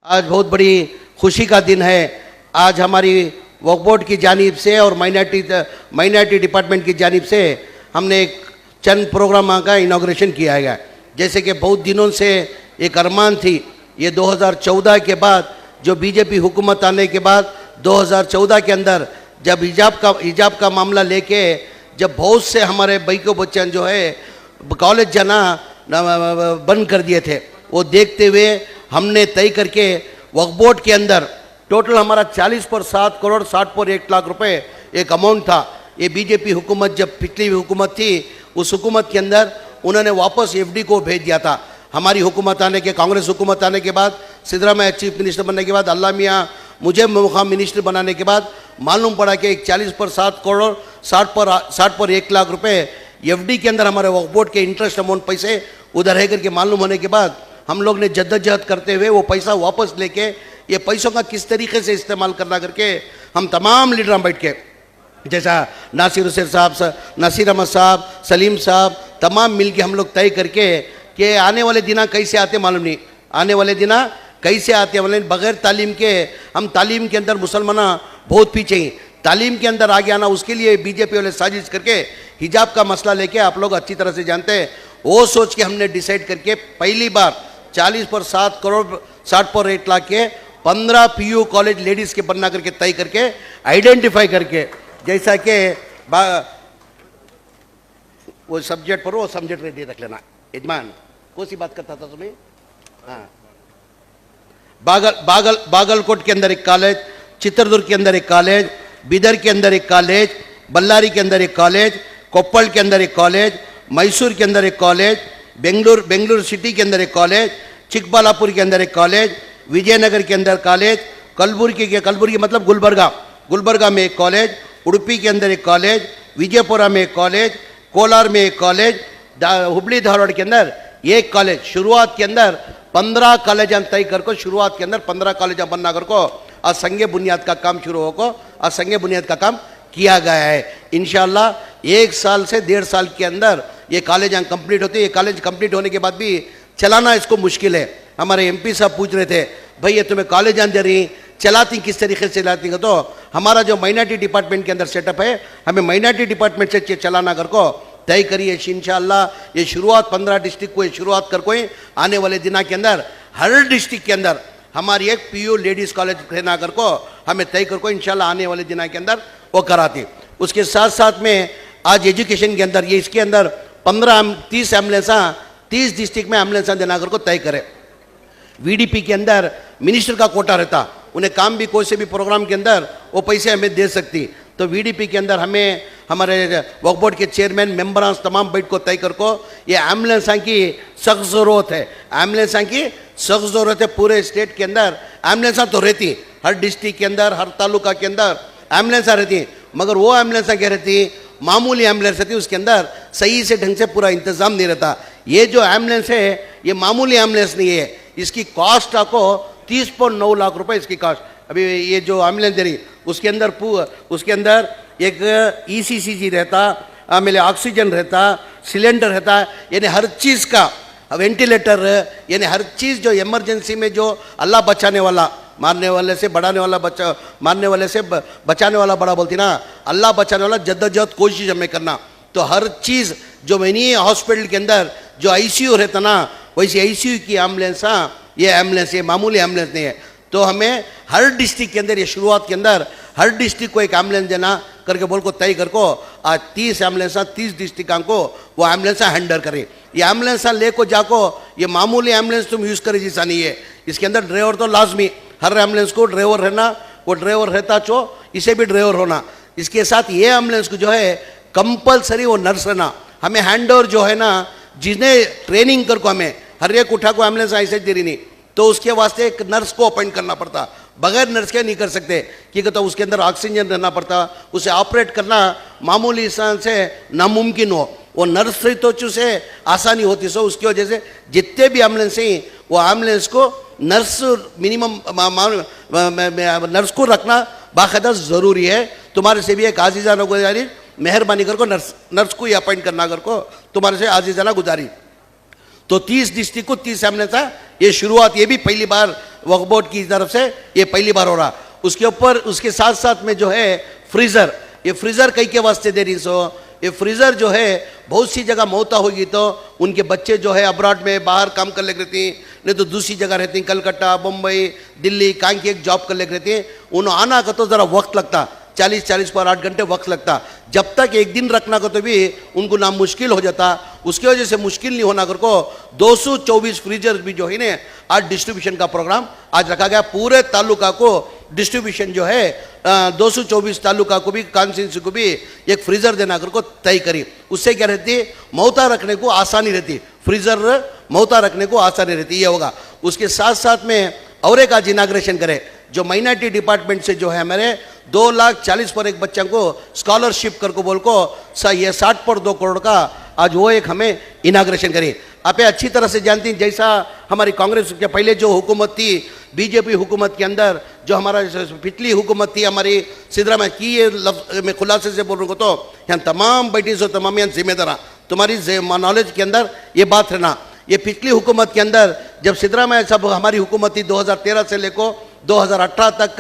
आज बहुत बड़ी खुशी का दिन है। आज हमारी वक्फ बोर्ड की जानिब से और माइनॉरिटी डिपार्टमेंट की जानिब से हमने एक चंद प्रोग्राम का इनाग्रेशन किया है। जैसे कि बहुत दिनों से एक अरमान थी, ये 2014 के बाद जो बीजेपी हुकूमत आने के बाद 2014 के अंदर जब हिजाब का मामला लेके जब बहुत से हमारे भाइयों बच्चे जो है कॉलेज जाना बंद कर दिए थे, वो देखते हुए हमने तय करके वक्फ बोर्ड के अंदर टोटल हमारा 40 पर 7 करोड़ 60 पर 1 लाख रुपए एक अमाउंट था। ये बीजेपी हुकूमत जब पिछली हुकूमत थी उस हुकूमत के अंदर उन्होंने वापस एफडी को भेज दिया था। हमारी हुकूमत आने के कांग्रेस हुकूमत आने के बाद सिद्धरामैया चीफ मिनिस्टर बनने के बाद अल्लाह मियाँ मुझे मुकाम मिनिस्टर बनाने के बाद मालूम पड़ा कि एक 40 पर 7 करोड़ 60 पर 1 लाख रुपए एफडी के अंदर हमारे वक्फ बोर्ड के इंटरेस्ट अमाउंट पैसे उधर है करके मालूम होने के बाद हम लोग ने जद्दोजहद करते हुए वो पैसा वापस लेके ये पैसों का किस तरीके से इस्तेमाल करना करके हम तमाम लीडर बैठ के जैसा नासिर हुसैन साहब, नसीर अहमद साहब, सलीम साहब तमाम मिल के हम लोग तय करके कि आने वाले दिन कैसे आते मालूम नहीं, आने वाले दिन कैसे आते वाले बगैर तालीम के हम तालीम के अंदर मुसलमान बहुत पीछे हैं। तालीम के अंदर आगे आना उसके लिए बीजेपी वाले साजिश करके हिजाब का मसला लेके आप लोग अच्छी तरह से जानते हैं, वो सोच के हमने डिसाइड करके पहली बार 40 पर 7 करोड़ 60 पर 1 लाख के 15 पीयू कॉलेज लेडीज़ के बनना करके तय करके आइडेंटिफाई करके जैसा कि वो सब्जेक्ट पर वो सब्जेक्ट रेडी रख लेना। यजमान कौन सी बात करता था तुम्हें? हाँ, बागलकोट के अंदर एक कॉलेज, चित्रदुर्ग के अंदर एक कॉलेज, बीदर के अंदर एक कॉलेज, बल्लारी के अंदर एक कॉलेज, कोप्पल के अंदर एक कॉलेज, मैसूर के अंदर एक कॉलेज, बेंगलुरु सिटी के अंदर एक कॉलेज, चिकबालापुर के अंदर एक कॉलेज, विजयनगर के अंदर कॉलेज, कलबुर्गी मतलब गुलबर्गा में एक कॉलेज, उडुपी के अंदर एक कॉलेज, विजयपुरा में एक कॉलेज, कोलार में एक कॉलेज, हुबली धारवाड़ के अंदर एक कॉलेज। शुरुआत के अंदर 15 कॉलेज तय कर शुरुआत के अंदर 15 कॉलेज बनना कर को आज संगे बुनियाद का काम शुरू हो को आज संगे बुनियाद का काम किया गया है। इंशाल्लाह 1 साल से 1.5 साल के अंदर ये कॉलेज कंप्लीट होते। ये कॉलेज कंप्लीट होने के बाद भी चलाना इसको मुश्किल है। हमारे एमपी साहब पूछ रहे थे, भाई ये तुम्हें कॉलेज दे रही चलाती किस तरीके से चलाती हो? तो हमारा जो माइनॉरिटी डिपार्टमेंट के अंदर सेटअप है, हमें माइनॉरिटी डिपार्टमेंट से चलाना कर को तय करिए। इंशाल्लाह ये शुरुआत 15 डिस्ट्रिक्ट को शुरुआत कर कोई आने वाले दिनों के अंदर हर डिस्ट्रिक्ट के अंदर हमारी एक पीयू लेडीज़ कॉलेज रहना कर को हमें तय कर को इंशाल्लाह आने वाले दिनों के अंदर वो कराती। उसके साथ साथ में आज एजुकेशन के अंदर ये इसके अंदर 30 एम्बुलेंसा 30 डिस्ट्रिक्ट में एम्बुलेंसा देना कर को तय करे। वीडीपी के अंदर मिनिस्टर का कोटा रहता, उन्हें काम भी कोई से भी प्रोग्राम के अंदर वो पैसे हमें दे सकती। तो वीडीपी के अंदर हमें हमारे वक्फ बोर्ड के चेयरमैन मेंबर तमाम बैठ को तय कर को ये एम्बुलेंसा की सख्त ज़रूरत है। एम्बुलेंसा की सख्त ज़रूरत है। पूरे स्टेट के अंदर एम्बुलेंसा तो रहती, हर डिस्ट्रिक्ट के अंदर हर तालुका के अंदर एम्बुलेंसा रहती, मगर वो एम्बुलेंसा क्या रहती, मामूली एम्बुलेंस रहती, उसके अंदर सही से ढंग से पूरा इंतज़ाम नहीं रहता। ये जो एम्बुलेंस है ये मामूली एम्बुलेंस नहीं है, इसकी कॉस्ट आपको 30.9 लाख रुपए इसकी कॉस्ट। अभी ये जो एम्बुलेंस दे रही उसके अंदर एक ईसीसी रहता, आमेले ऑक्सीजन रहता, सिलेंडर रहता, यानी हर चीज़ का वेंटिलेटर, यानी हर चीज़ जो इमरजेंसी में जो अल्लाह बचाने वाला मारने वाले से बढ़ाने वाला मारने वाले से बचाने वाला बड़ा बोलती ना, अल्लाह बचाने वाला जद्दोजहद कोशिश हमें करना। तो हर चीज़ जो मैंने हॉस्पिटल के अंदर जो आईसीयू रहता ना, वैसे आईसीयू की एम्बुलेंस, ये एम्बुलेंस ये मामूली एम्बुलेंस नहीं है। तो हमें हर डिस्ट्रिक्ट के अंदर ये शुरुआत के अंदर हर डिस्ट्रिक्ट को एक एम्बुलेंस देना करके बोल को तय कर को आज 30 एम्बुलेंस 30 डिस्ट्रिक्ट को वो एम्बुलेंस हैंडल करें। ये एम्बुलेंस ले को जाको ये मामूली एम्बुलेंस तुम यूज़ करे जैसा नहीं है। इसके अंदर ड्राइवर तो लाजमी, हर एम्बुलेंस को ड्राइवर रहना, वो ड्राइवर रहता चो इसे भी ड्राइवर होना। इसके साथ ये एम्बुलेंस को जो है कंपलसरी वो नर्स रहना। हमें हैंड ओवर जो है ना, जिसने ट्रेनिंग कर को हमें हर एक उठा को एम्बुलेंस ऐसे दे रही नहीं, तो उसके वास्ते एक नर्स को अपॉइंट करना पड़ता। बगैर नर्स के नहीं कर सकते, क्योंकि तो उसके अंदर ऑक्सीजन रहना पड़ता, उसे ऑपरेट करना मामूली इंसान से नामुमकिन हो। वो नर्स रही तो उसे आसानी होती। सो उसकी वजह से जितने भी एम्बुलेंस हैं वो एम्बुलेंस को नर्स मिनिमम नर्स को रखना बाकायदा ज़रूरी है। तुम्हारे से भी एक आजीज़ाना गुजारी, मेहरबानी कर को नर्स को ही अपॉइंट करना कर को तुम्हारे से आजीज़ाना गुजारी। तो 30 डिस्ट्रिक्ट को 30 एम्बुलेंस ये शुरुआत, ये भी पहली बार वक्फ बोर्ड की तरफ से ये पहली बार हो रहा। उसके ऊपर उसके साथ साथ में जो है फ्रीजर, ये फ्रीजर कई के वास्ते दे रही सो, ये फ्रीजर जो है बहुत सी जगह मौता होगी तो उनके बच्चे जो है अब्रॉड में बाहर काम कर ले रहती, नहीं तो दूसरी जगह रहती, कलकत्ता, मुंबई, दिल्ली, कहीं की एक जॉब कर ले रहती है। उन्हें आना का तो ज़रा वक्त लगता, 40 पर 8 घंटे वक्त लगता। जब तक एक दिन रखना को तो भी उनको ना मुश्किल हो जाता। उसकी वजह से मुश्किल नहीं होना कर को 224 फ्रीजर भी जो है ना आज डिस्ट्रीब्यूशन का प्रोग्राम आज रखा गया। पूरे तालुका को डिस्ट्रीब्यूशन जो है 224 तालुका को भी, कॉन्स्टिट्यूंसी को भी एक फ्रीजर देना कर को तय करी। उससे क्या रहती है, मौता रखने को आसानी रहती, फ्रीजर मौता रखने को आसानी रहती, ये होगा। उसके साथ साथ में और एक आज इनाग्रेशन करे जो माइनॉरिटी डिपार्टमेंट से जो है हमारे 2,40,000 पर एक बच्चा को स्कॉलरशिप कर को बोल को ये 60 पर 2 करोड़ का आज वो एक हमें इनाग्रेशन करी। आप अच्छी तरह से जानती हैं, जैसा हमारी कांग्रेस के पहले जो हुकूमत थी, बीजेपी हुकूमत के अंदर जो हमारा पिछली हुकूमत थी हमारी सिद्धरामैया की, ये लफ्ज़ मैं खुलासे से बोल रहा हूँ तो यहाँ तमाम बैठी सो तमाम यहाँ जिम्मेदार तुम्हारी नॉलेज के अंदर ये बात रहना। ये पिछली हुकूमत के अंदर जब सिद्धरामैया साहब हमारी हुकूमत थी 2013 से लेकर 2018 तक,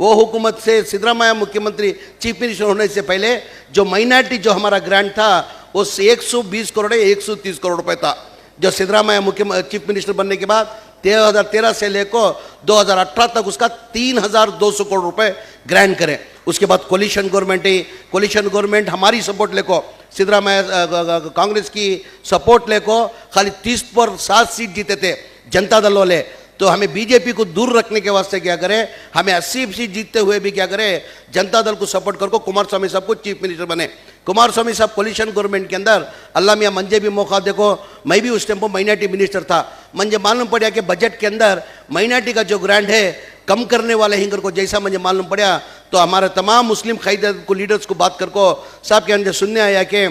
वो हुकूमत से सिद्धरामैया मुख्यमंत्री चीफ मिनिस्टर होने से पहले जो माइनॉरिटी जो हमारा ग्रांट था वो 120 करोड़ 130 करोड़ रुपए था। जो सिद्धरामैया मुख्य चीफ मिनिस्टर बनने के बाद 2013 से लेकर 2018 तक उसका 3,200 करोड़ रुपए ग्रांट करें। उसके बाद कोलिशन गवर्नमेंट है, कोलिशन गवर्नमेंट हमारी सपोर्ट लेको, सिद्धरामैया कांग्रेस की सपोर्ट लेको खाली 30 पर 7 सीट जीते थे जनता दल वाले। तो हमें बीजेपी को दूर रखने के वास्ते क्या करें, हमें 80 सीट जीतते हुए भी क्या करें, जनता दल को सपोर्ट करके कुमार स्वामी साहब को चीफ मिनिस्टर बने। कुमार स्वामी साहब कोलिशन गवर्नमेंट के अंदर अल्लाह मियाँ मंजे भी मौका देखो, मैं भी उस टाइम पर माइनॉरिटी मिनिस्टर था, मुझे मालूम पड़ा कि बजट के अंदर माइनॉरिटी का जो ग्रांट है कम करने वाले हिंगर को जैसा मुझे मालूम पड़ा तो हमारे तमाम मुस्लिम कायदे को लीडर्स को बात करको साहब के अंदर सुनने आया कि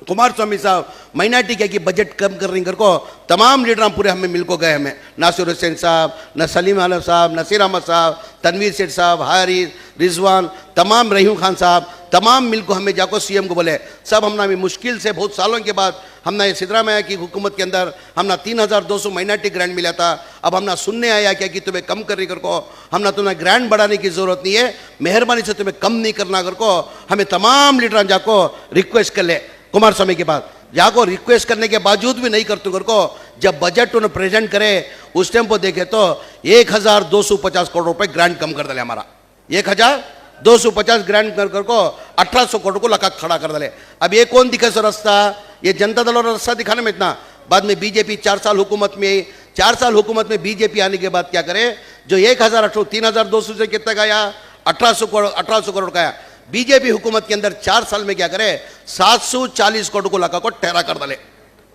कुमार स्वामी साहब माइनॉरिटी क्या कि बजट कम कर रही को तमाम लीडर पूरे हमें मिल को गए, हमें नासिर हुसैन साहब, न सलीम आलम साहब, नसीर अहमद साहब, तनवीर सेठ साहब, हारिस, रिजवान, तमाम रहीम खान साहब, तमाम मिल को हमें जाको सीएम को बोले सब हमने अभी मुश्किल से बहुत सालों के बाद हमने ये सिद्धरामैया की हुकूमत के अंदर हमने 3,200 माइनॉरिटी ग्रांट मिला था। अब हमने सुनने आया क्या कि तुम्हें कम करने कर को हमने तुम्हें ग्रांट बढ़ाने की जरूरत नहीं है, मेहरबानी से तुम्हें कम नहीं करना कर को हमें तमाम लीडर जाको रिक्वेस्ट कर ले कुमार स्वामी के पास जाको रिक्वेस्ट करने के बावजूद भी नहीं करते कर को जब बजट उन्हें प्रेजेंट करे उस टाइम पर देखे तो 1,250 करोड़ रुपए ग्रांट कम कर दले, हमारा 1,250 ग्रांट कर को 1,800 करोड़ को लगा खड़ा कर दले। अब ये कौन दिखे सो रास्ता, ये जनता दल और रास्ता दिखाने में इतना। बाद में बीजेपी 4 साल हुकूमत में 4 साल हुकूमत में बीजेपी आने के बाद क्या करे, जो 3,200 से कितना का आया 1,800 करोड़ का आया। बीजेपी हुकूमत के अंदर 4 साल में क्या करे 740 करोड़ को लगा को ठहरा कर दले।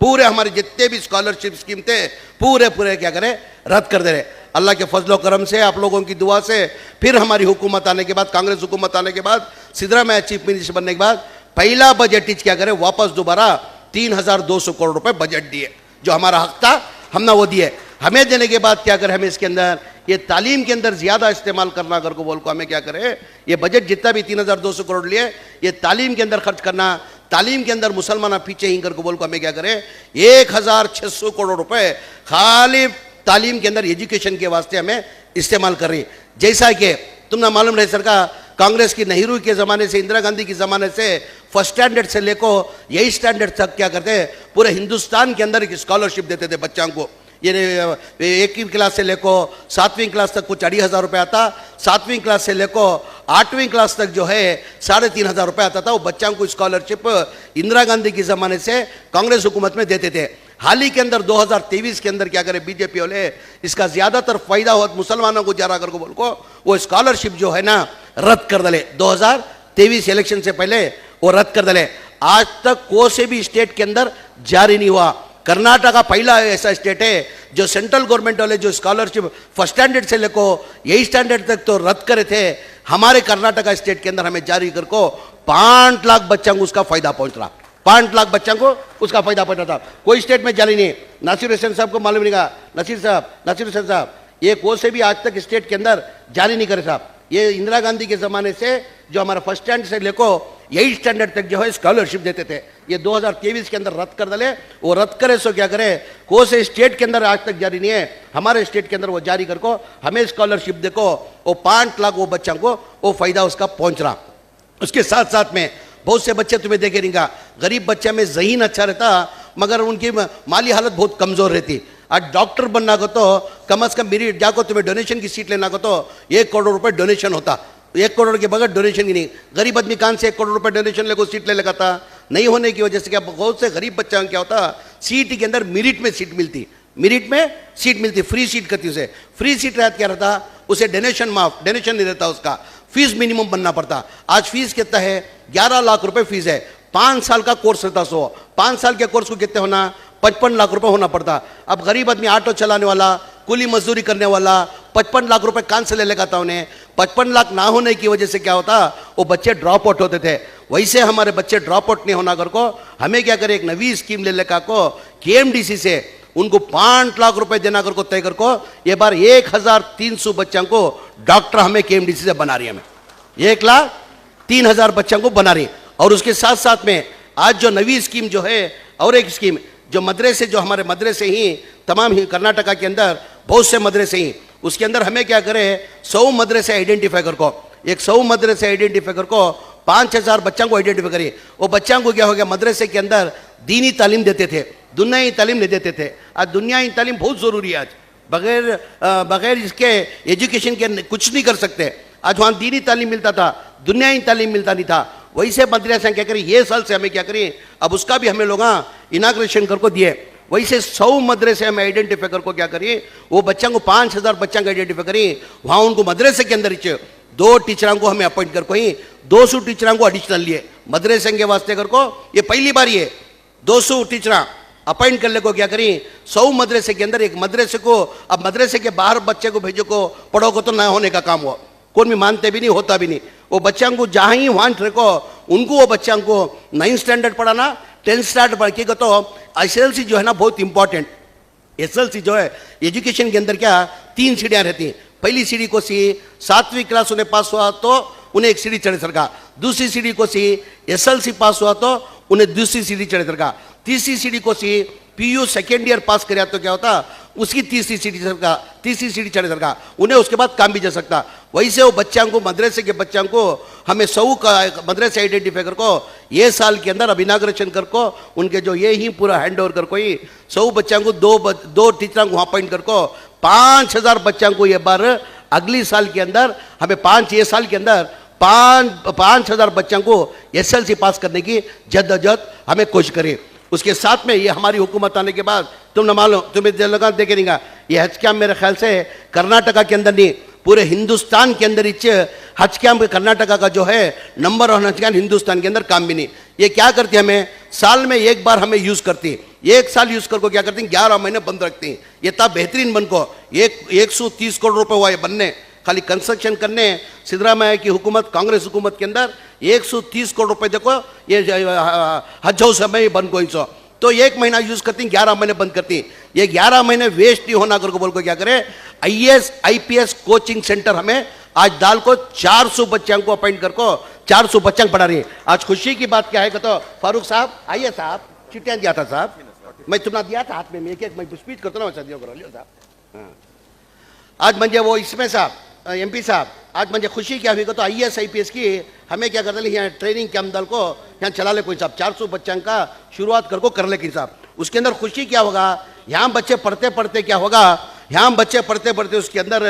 पूरे हमारे जितने भी स्कॉलरशिप स्कीम थे पूरे क्या करे रद्द कर दे रहे। अल्लाह के फजलो करम से आप लोगों की दुआ से फिर हमारी हुकूमत आने के बाद, कांग्रेस हुकूमत आने के बाद, सिद्धरामैया चीफ मिनिस्टर बनने के बाद पहला बजट क्या करे वापस दोबारा 3,200 करोड़ रुपए बजट दिए, जो हमारा हक था हमने वो दिए। हमें देने के बाद क्या करें, हमें इसके अंदर ये तालीम के अंदर ज़्यादा इस्तेमाल करना कर को बोल को हमें क्या करें, ये बजट जितना भी 3,200 करोड़ लिए ये तालीम के अंदर खर्च करना, तालीम के अंदर मुसलमान पीछे ही कर को बोल को हमें क्या करें 1,600 करोड़ रुपए खाली तालीम के अंदर एजुकेशन के वास्ते हमें इस्तेमाल कर रही। जैसा कि तुमने मालूम रहे सरकार कांग्रेस की नेहरू के ज़माने से, इंदिरा गांधी के ज़माने से फर्स्ट स्टैंडर्ड से लेकर यही स्टैंडर्ड तक क्या करते पूरे हिंदुस्तान के अंदर एक स्कॉलरशिप देते थे बच्चों को। ये 1वीं क्लास से लेकर 7वीं क्लास तक कुछ 2,500 रुपये आता, 7वीं क्लास से लेकर 8वीं क्लास तक जो है 3,500 रुपये आता था। वो बच्चों को स्कॉलरशिप इंदिरा गांधी के ज़माने से कांग्रेस हुकूमत में देते थे। हाल ही के अंदर 2023 के अंदर क्या करे बीजेपी वाले इसका ज़्यादातर फायदा हो मुसलमानों को जा रहा कर को बोल को वो स्कॉलरशिप जो है ना रद्द कर दले। 2023 इलेक्शन से पहले वो रद्द कर दले। आज तक कोई से भी स्टेट के अंदर जारी नहीं हुआ। कर्नाटका पहला ऐसा स्टेट है जो सेंट्रल गवर्नमेंट वाले जो स्कॉलरशिप फर्स्ट स्टैंडर्ड से लेकर यही स्टैंडर्ड तक तो रद्द करे थे, हमारे कर्नाटका स्टेट के अंदर हमें जारी कर को 5 लाख बच्चों को उसका फायदा पहुंच रहा। 5 लाख बच्चों को उसका फायदा पहुंच रहा था। कोई स्टेट में जारी नहीं। नासिर हुसैन साहब को मालूम नहीं कहा, नासिर हुसैन साहब ये कोई से भी आज तक स्टेट के अंदर जारी नहीं करे साहब। ये इंदिरा गांधी के ज़माने से जो हमारा फर्स्ट स्टैंड से लेको 8 स्टैंडर्ड तक जो है स्कॉलरशिप देते थे। ये 2023 के अंदर रद्द कर डाले। वो रद्द करे सो क्या करे, को से स्टेट के अंदर आज तक जारी नहीं है, हमारे स्टेट के अंदर वो जारी कर को हमें स्कॉलरशिप देखो, वो 5 लाख वो बच्चों को वो फायदा उसका पहुंच रहा। उसके साथ साथ में बहुत से बच्चे तुम्हें देखे नहीं का, गरीब बच्चे में ज़हीन अच्छा रहता मगर उनकी माली हालत बहुत कमज़ोर रहती। आज डॉक्टर बनना को तो कम से कम मेरिट जाको तुम्हें डोनेशन की सीट लेना को तो 1 करोड़ रुपए डोनेशन होता। 1 करोड़ के बगैर डोनेशन की नहीं, गरीब आदमी कहाँ से 1 करोड़ रुपए डोनेशन लेकर सीट ले लगा था। नहीं होने की वजह से क्या बहुत से गरीब बच्चा क्या होता, सीट के अंदर मेरिट में सीट मिलती, मेरिट में सीट मिलती, फ्री सीट करती उसे। फ्री सीट रहता क्या रहता, उसे डोनेशन माफ, डोनेशन नहीं रहता, उसका फीस मिनिमम बनना पड़ता। आज फीस कितना है, 11 लाख रुपए फीस है। 5 साल का कोर्स रहता, 5 साल के कोर्स को कितने होना, 55 लाख रुपए होना पड़ता। अब गरीब आदमी ऑटो चलाने वाला, कुली मजदूरी करने वाला 55 लाख रुपए कहाँ से ले लेगा था उन्हें। 55 लाख ना होने की वजह से क्या होता, वो बच्चे ड्रॉप आउट होते थे। वैसे हमारे बच्चे ड्रॉप आउट नहीं होना कर को हमें क्या करे, एक नवी स्कीम ले लेकर को KMDC से उनको 5 लाख रुपए देना कर को तय कर को ये बार 1300 बच्चों को डॉक्टर हमें KMDC से बना रही है। हमें 1,03,000 बच्चों को बना रही। और उसके साथ साथ में आज जो नवी स्कीम जो है, और एक स्कीम जो मदरसे, जो हमारे मदरसे ही तमाम ही कर्नाटका के अंदर बहुत से मदरसे ही, उसके अंदर हमें क्या करें, 100 मदरसे आइडेंटिफाई कर को, एक 100 मदरसे आइडेंटिफाई कर को 5,000 बच्चों को आइडेंटिफाई करिए। वो बच्चों को क्या हो गया, मदरसे के अंदर दीनी तालीम देते थे, दुनियाई तालीम नहीं देते थे। आज दुनियाई तालीम बहुत ज़रूरी है। आज बगैर इसके एजुकेशन के कुछ नहीं कर सकते। आज वहाँ दीनी तालीम मिलता था, दुनियाई तालीम मिलता नहीं था। वैसे मदरसा क्या करें, ये साल से हमें क्या करें, अब उसका भी हमें लोग इनाग्रेशन कर को दिए। वैसे 100 मदरसे हमें आइडेंटिफाई कर को क्या करिए, वो बच्चों को 5,000 बच्चों को आइडेंटिफाई करिए। वहाँ उनको मदरसे के अंदर 2 टीचरों को हमें अपॉइंट कर को ही 200 टीचरों को एडिशनल लिए मदरसे के वास्ते कर को। ये पहली बार ये 200 टीचर अपॉइंट करने को क्या करें, 100 मदरसे के अंदर एक मदरसे को, अब मदरसे के बाहर बच्चे को भेजो को पढ़ो को तो ना होने का काम हुआ, कौन भी मानते भी नहीं, होता भी नहीं। वो बच्चों को जहाँ ही वहाँ रखो, उनको वो बच्चों को 9th स्टैंडर्ड पढ़ाना, 10th स्टैंडर्ड पढ़ के तो SLC जो है ना बहुत इंपॉर्टेंट। SLC जो है एजुकेशन के अंदर क्या 3 सीढ़ियाँ रहती हैं। पहली सीढ़ी को सी 7वीं क्लास उन्हें पास हुआ तो उन्हें एक सीढ़ी चढ़े सरका, दूसरी सीढ़ी को सी SLC पास हुआ तो उन्हें दूसरी सीढ़ी चढ़े सरका, तीसरी सीढ़ी को सी PU सेकेंड ईयर पास कर तो क्या होता, उसकी तीसरी सीढ़ी चढ़े सरका, उन्हें उसके बाद काम भी जा सकता। वैसे वो बच्चों को, मदरसे के बच्चों को हमें 100 का मदरसे आइडेंटिफाई कर को ये साल के अंदर अब इनाग्रेशन कर को उनके जो ये ही पूरा हैंड ओवर कर को ही 100 बच्चों को 2 टीचरों को वहाँ अपॉइंट कर को 5,000 बच्चों को ये बार अगली साल के अंदर हमें ये साल के अंदर 5,000 बच्चों को SLC पास करने की जद्दोजहद हमें कोशिश करें। उसके साथ में ये हमारी हुकूमत आने के बाद तुम न मालूम, तुम्हें लगा देखे नहीं गा, ये हज कैम्प मेरे ख्याल से कर्नाटका के अंदर नहीं, पूरे हिंदुस्तान के अंदर हज कैम्प कर्नाटका का जो है नंबर 1 हज कैम्प हिंदुस्तान के अंदर काम भी नहीं। ये क्या करती है, हमें साल में एक बार हमें यूज़ करती है, 1 साल यूज़ कर को क्या करती हैं, 11 महीने बंद रखती हैं। ये था बेहतरीन बन को 130 करोड़ रुपए हुआ ये बनने, खाली कंस्ट्रक्शन करने सिद्धरामैया की हुकूमत, कांग्रेस हुकूमत के अंदर 130 करोड़ रुपए देखो ये हज हाउस में बंद को सो तो 1 महीना यूज करती, 11 महीने बंद करती। ये 11 महीने वेस्ट नहीं होना करके बोल को क्या करे, IAS IPS कोचिंग सेंटर हमें आज दाल को 400 बच्चों को अपॉइंट कर को 400 बच्चों पढ़ा रही है। आज खुशी की बात क्या है कि तो फारूक साहब आइए साहब, चिट्ठियाँ दिया था साहब, मैं तुम्हारा दिया था हाथ में, मैं स्पीच करता ना वैसा दियो करो लियो साहब। हाँ आज मंजे वो इसमें साहब MP साहब, आज मुझे खुशी क्या हुई तो IAS IPS की हमें क्या करते यहाँ ट्रेनिंग कैंप दल को यहाँ चला ले कोई साहब, 400 बच्चों का शुरुआत कर को कर ले साहब। उसके अंदर खुशी क्या होगा, यहाँ बच्चे पढ़ते पढ़ते क्या होगा, यहाँ बच्चे पढ़ते पढ़ते उसके अंदर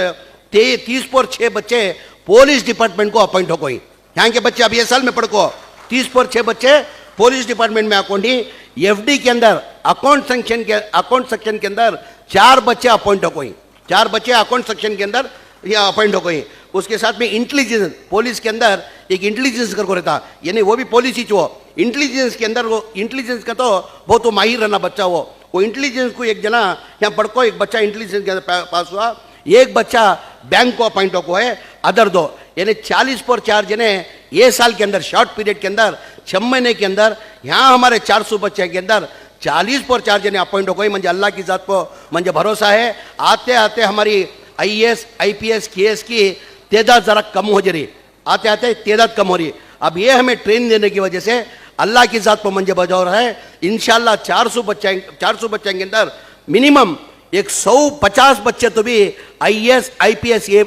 30 बच्चे पुलिस डिपार्टमेंट को अपॉइंट हो गई। यहाँ के बच्चे अब ये साल में पढ़ को 30 बच्चे पुलिस डिपार्टमेंट में अकाउंट ही, FD के अंदर अकाउंट सेक्शन के अंदर 4 बच्चे अपॉइंट हो गई, 4 बच्चे अकाउंट सेक्शन के अंदर या अपॉइंट हो गई। उसके साथ में इंटेलिजेंस, पुलिस के अंदर एक इंटेलिजेंस करके रहता, यानी वो भी पुलिस ही जो इंटेलिजेंस के अंदर, वो इंटेलिजेंस का तो बहुत वो माहिर रहना बच्चा, वो इंटेलिजेंस को एक जना यहाँ पढ़ को एक बच्चा इंटेलिजेंस के अंदर पास हुआ, एक बच्चा बैंक को अपॉइंट हो है, अदर 2 यानी 40 पर 4 जने ये साल के अंदर शॉर्ट पीरियड के अंदर 6 महीने के अंदर यहाँ हमारे 400 बच्चे के अंदर 40 पर 4 जने अपॉइंट हो गई। मुझे अल्लाह की जात को मुझे भरोसा है, आते आते हमारी IAS IPS KS की तादाद ज़रा कम हो जा रही, आते आते तादाद कम हो रही। अब ये हमें ट्रेनिंग देने की वजह से अल्लाह की ज़ात पर मंजे बजाव रहा है। इंशाल्लाह 400 बच्चे के अंदर मिनिमम 150 बच्चे तो भी IAS IPS ये